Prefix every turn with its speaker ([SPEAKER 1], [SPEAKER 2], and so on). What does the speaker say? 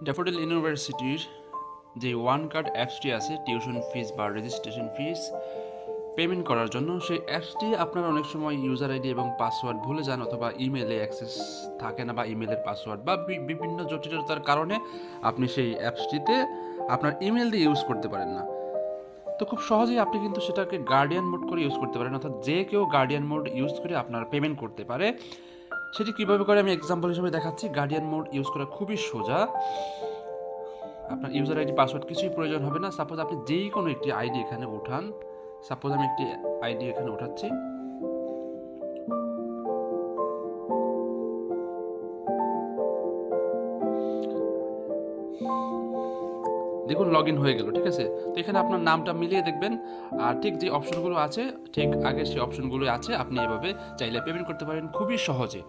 [SPEAKER 1] Daffodil ইউনিভার্সিটির যে one card অ্যাপসটি আছে টিউশন ফিস বা রেজিস্ট্রেশন ফিস পেমেন্ট করার জন্য, সেই অ্যাপসটি আপনার অনেক সময় ইউজার আইডি এবং পাসওয়ার্ড ভুলে যান, অথবা ইমেলে অ্যাক্সেস থাকে না, বা ইমেলের পাসওয়ার্ড বা বিভিন্ন জটিলতার কারণে আপনি সেই অ্যাপসটিতে আপনার ইমেল দিয়ে ইউজ করতে পারেন না। তো খুব সহজেই আপনি কিন্তু সেটাকে গার্ডিয়ান মোড করে ইউজ করতে পারেন, অর্থাৎ যে কেউ গার্ডিয়ান মোড ইউজ করে আপনার পেমেন্ট করতে পারে। সেটি কীভাবে করে আমি এক্সাম্পল হিসেবে দেখাচ্ছি। গার্ডিয়ান মোড ইউজ করা খুবই সোজা। আপনার ইউজার আইডি পাসওয়ার্ড কিছুই প্রয়োজন হবে না। সাপোজ আপনি যেই কোনো একটি আইডি এখানে উঠান, সাপোজ আমি একটি আইডি এখানে উঠাচ্ছি, দেখুন লগ ইন হয়ে গেল, ঠিক আছে। তো এখানে আপনার নামটা মিলিয়ে দেখবেন, আর ঠিক যে অপশনগুলো আছে ঠিক আগে সেই অপশনগুলো আছে, আপনি এভাবে চাইলে পেমেন্ট করতে পারেন খুবই সহজে।